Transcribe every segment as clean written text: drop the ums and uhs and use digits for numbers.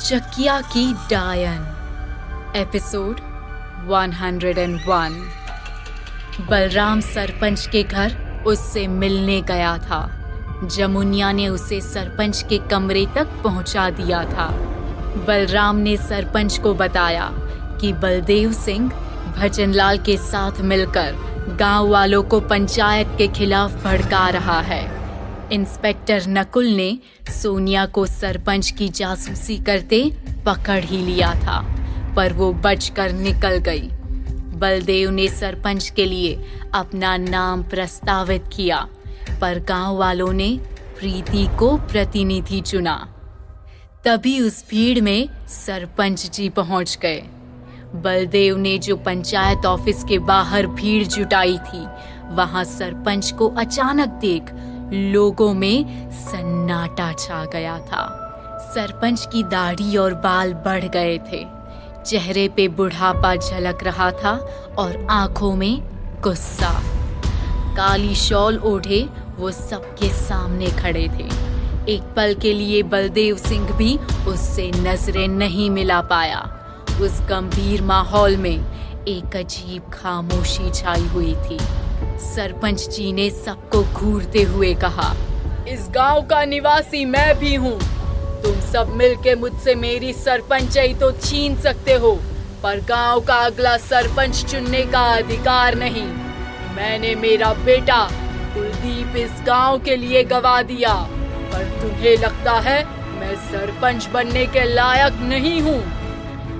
चकिया की डायन। एपिसोड 101। बलराम सरपंच के घर उससे मिलने गया था। जमुनिया ने उसे सरपंच के कमरे तक पहुंचा दिया था। बलराम ने सरपंच को बताया कि बलदेव सिंह भजनलाल के साथ मिलकर गांव वालों को पंचायत के खिलाफ भड़का रहा है। इंस्पेक्टर नकुल ने सोनिया को सरपंच की जासूसी करते पकड़ ही लिया था, पर वो बचकर निकल गई। बलदेव ने सरपंच के लिए अपना नाम प्रस्तावित किया, पर गांव वालों ने प्रीति को प्रतिनिधि चुना। तभी उस भीड़ में सरपंच जी पहुंच गए। बलदेव ने जो पंचायत ऑफिस के बाहर भीड़ जुटाई थी, वहां सरपंच को अचानक देख लोगों में सन्नाटा छा गया था। सरपंच की दाढ़ी और बाल बढ़ गए थे, चेहरे पे बुढ़ापा झलक रहा था और आंखों में गुस्सा। काली शॉल ओढ़े वो सबके सामने खड़े थे। एक पल के लिए बलदेव सिंह भी उससे नजरें नहीं मिला पाया। उस गंभीर माहौल में एक अजीब खामोशी छाई हुई थी। सरपंच जी ने सबको घूरते हुए कहा, इस गांव का निवासी मैं भी हूँ। तुम सब मिलके मुझसे मेरी सरपंचाई तो छीन सकते हो, पर गांव का अगला सरपंच चुनने का अधिकार नहीं। मैंने मेरा बेटा कुलदीप इस गांव के लिए गवा दिया, पर तुम्हें लगता है मैं सरपंच बनने के लायक नहीं हूँ।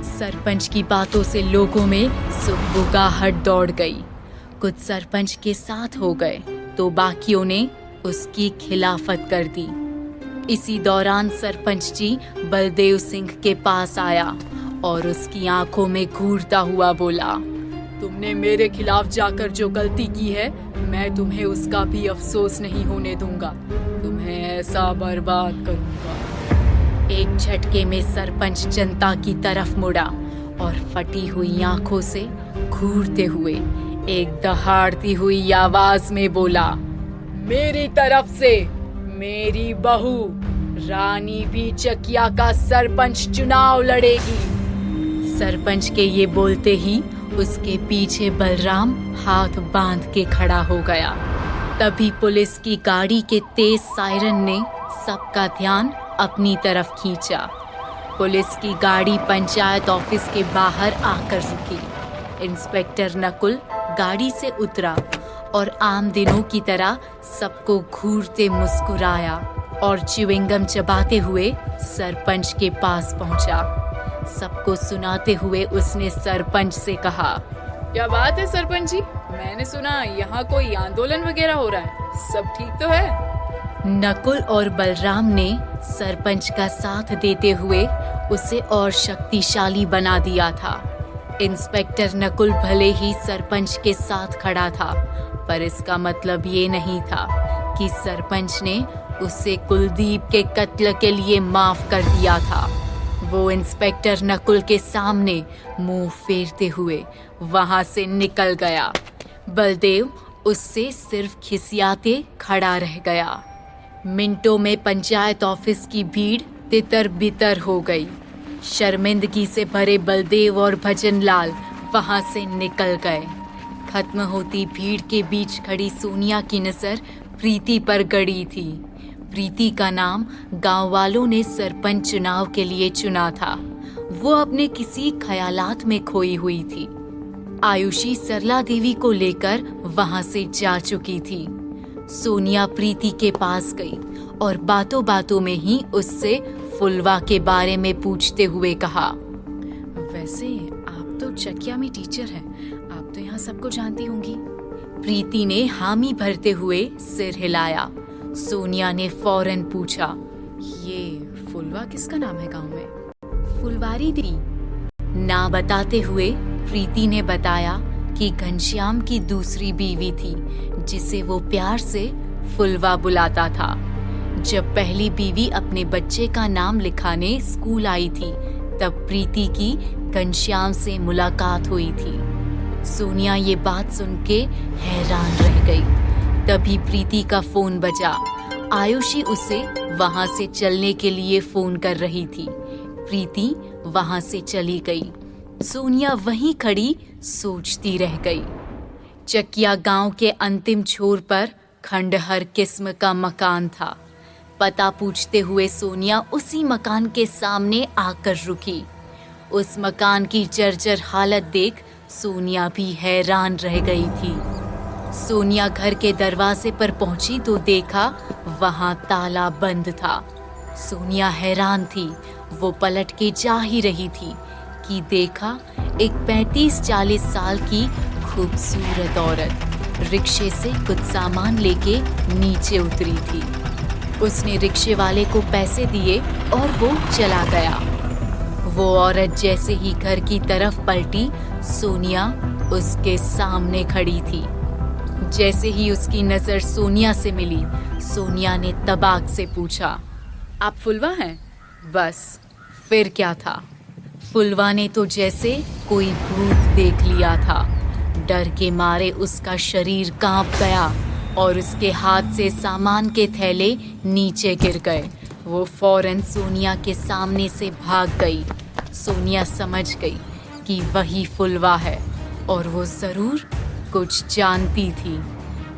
सरपंच की बातों से लोगों में सुगबुगाहट दौड़ गई। कुछ सरपंच के साथ हो गए तो बाकियों ने उसकी खिलाफत कर दी। इसी दौरान सरपंच जी बलदेव सिंह के पास आया और उसकी आंखों में घूरता हुआ बोला, तुमने मेरे खिलाफ जाकर जो गलती की है, मैं तुम्हें उसका भी अफसोस नहीं होने दूंगा। तुम्हें ऐसा बर्बाद करूंगा। एक झटके में सरपंच जनता की तरफ मुड़ा और फटी हुई आंखों से घूरते हुए एक दहाड़ती हुई आवाज में बोला, मेरी तरफ से मेरी बहू रानी भी चकिया का सरपंच चुनाव लड़ेगी। सरपंच के ये बोलते ही उसके पीछे बलराम हाथ बांध के खड़ा हो गया। तभी पुलिस की गाड़ी के तेज सायरन ने सबका ध्यान अपनी तरफ खींचा। पुलिस की गाड़ी पंचायत ऑफिस के बाहर आकर रुकी। इंस्पेक्टर नकुल गाड़ी से उतरा और आम दिनों की तरह सबको घूरते मुस्कुराया और च्युइंगम चबाते हुए सरपंच के पास पहुंचा। सबको सुनाते हुए उसने सरपंच से कहा, क्या बात है सरपंच जी, मैंने सुना यहाँ कोई आंदोलन वगैरह हो रहा है, सब ठीक तो है? नकुल और बलराम ने सरपंच का साथ देते हुए उसे और शक्तिशाली बना दिया था। इंस्पेक्टर नकुल भले ही सरपंच के साथ खड़ा था, पर इसका मतलब ये नहीं था कि सरपंच ने उसे कुलदीप के कत्ल के लिए माफ कर दिया था। वो इंस्पेक्टर नकुल के सामने मुंह फेरते हुए वहां से निकल गया। बलदेव उससे सिर्फ खिसियाते खड़ा रह गया। मिनटों में पंचायत ऑफिस की भीड़ तितर बितर हो गई। शर्मिंदगी से भरे बलदेव और भजनलाल वहां से निकल गए। खत्म होती भीड़ के बीच खड़ी सोनिया की नजर प्रीति पर गड़ी थी। प्रीति का नाम गांव वालों ने सरपंच चुनाव के लिए चुना था। वो अपने किसी ख्यालात में खोई हुई थी। आयुषी सरला देवी को लेकर वहां से जा चुकी थी। सोनिया प्रीति के पास गई और बातों बातों में ही उससे फुलवा के बारे में पूछते हुए कहा, वैसे आप तो चकिया में टीचर हैं, आप तो यहाँ सबको जानती होंगी। प्रीति ने हामी भरते हुए सिर हिलाया। सोनिया ने फौरन पूछा, ये फुलवा किसका नाम है गांव में? फुलवारी दी। ना बताते हुए प्रीति ने बताया कि घनश्याम की दूसरी बीवी थी, जिसे वो प्यार से फुलवा बुलाता था। जब पहली बीवी अपने बच्चे का नाम लिखाने स्कूल आई थी, तब प्रीति की घनश्याम से मुलाकात हुई थी। सोनिया ये बात सुन के हैरान रह गई। तभी प्रीति का फोन बजा। आयुषी उसे वहां से चलने के लिए फोन कर रही थी। प्रीति वहां से चली गई। सोनिया वहीं खड़ी सोचती रह गई। चकिया गांव के अंतिम छोर पर खंडहर किस्म का मकान था। पता पूछते हुए सोनिया उसी मकान के सामने आकर रुकी। उस मकान की जर्जर हालत देख सोनिया भी हैरान रह गई थी। सोनिया घर के दरवाजे पर पहुंची तो देखा वहां ताला बंद था। सोनिया हैरान थी। वो पलट के जा ही रही थी कि देखा एक 35-40 साल की खूबसूरत औरत रिक्शे से कुछ सामान लेके नीचे उतरी थी। उसने रिक्शे वाले को पैसे दिए और वो चला गया। वो औरत जैसे ही घर की तरफ पलटी, सोनिया उसके सामने खड़ी थी। जैसे ही उसकी नजर सोनिया से मिली, सोनिया ने तबाक से पूछा, आप फुलवा हैं? बस फिर क्या था? फुलवा ने तो जैसे कोई भूत देख लिया था। डर के मारे उसका शरीर कांप गया और उसके हाथ से सामान के थैले नीचे गिर गए। वो फौरन सोनिया के सामने से भाग गई। सोनिया समझ गई कि वही फुलवा है और वो जरूर कुछ जानती थी।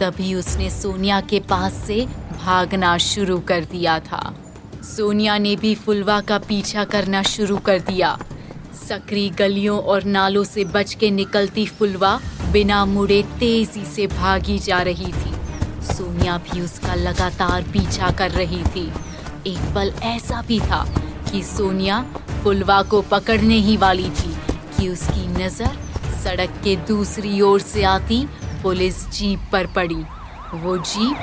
तभी उसने सोनिया के पास से भागना शुरू कर दिया था। सोनिया ने भी फुलवा का पीछा करना शुरू कर दिया। सकरी गलियों और नालों से बच के निकलती फुलवा बिना मुड़े तेजी से भागी जा रही थी। सोनिया भी उसका लगातार पीछा कर रही थी। एक पल ऐसा भी था कि सोनिया फुलवा को पकड़ने ही वाली थी कि उसकी नजर सड़क के दूसरी ओर से आती पुलिस जीप पर पड़ी। वो जीप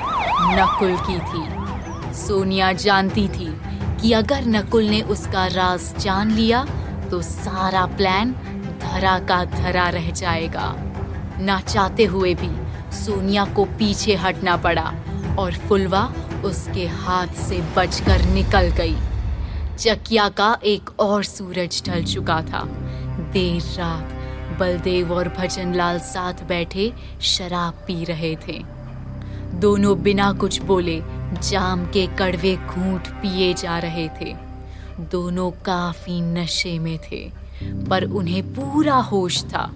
नकुल की थी। सोनिया जानती थी कि अगर नकुल ने उसका राज जान लिया तो सारा प्लान धरा का धरा रह जाएगा। ना चाहते हुए भी सोनिया को पीछे हटना पड़ा और फुलवा उसके हाथ से बचकर निकल गई। चकिया का एक और सूरज ढल चुका था। देर रात बलदेव और भजनलाल साथ बैठे शराब पी रहे थे। दोनों बिना कुछ बोले जाम के कड़वे घूंट पिए जा रहे थे। दोनों काफी नशे में थे, पर उन्हें पूरा होश था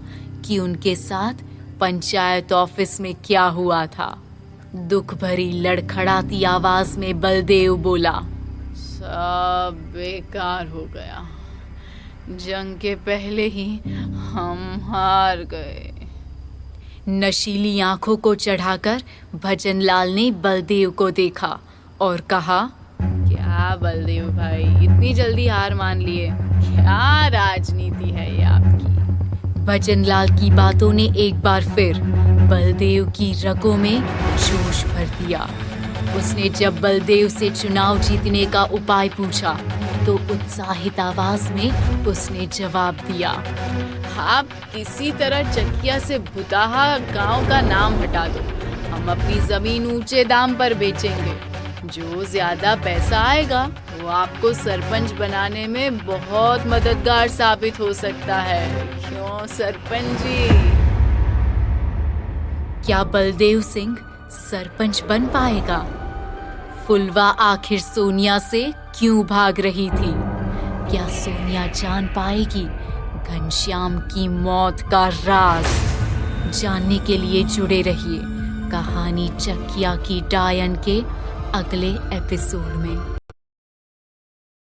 कि उनके साथ पंचायत ऑफिस में क्या हुआ था। दुख भरी लड़खड़ाती आवाज में बलदेव बोला, सब बेकार हो गया। जंग के पहले ही हम हार गए। नशीली आंखों को चढ़ाकर भजनलाल ने बलदेव को देखा और कहा, क्या बलदेव भाई, इतनी जल्दी हार मान लिए? क्या राजनीति है ये आपकी? भजनलाल की बातों ने एक बार फिर बलदेव की रगों में जोश भर दिया। उसने जब बलदेव से चुनाव जीतने का उपाय पूछा तो उत्साहित आवाज में उसने जवाब दिया, आप किसी तरह चकिया से भुताहा गांव का नाम हटा दो। हम अपनी जमीन ऊंचे दाम पर बेचेंगे। जो ज्यादा पैसा आएगा वो आपको सरपंच बनाने में बहुत मददगार साबित हो सकता है। क्यों सरपंच जी? क्या बलदेव सिंह सरपंच बन पाएगा? फुलवा आखिर सोनिया से क्यों भाग रही थी? क्या सोनिया जान पाएगी घनश्याम की मौत का राज? जानने के लिए जुड़े रहिए कहानी चकिया की डायन के अगले एपिसोड में।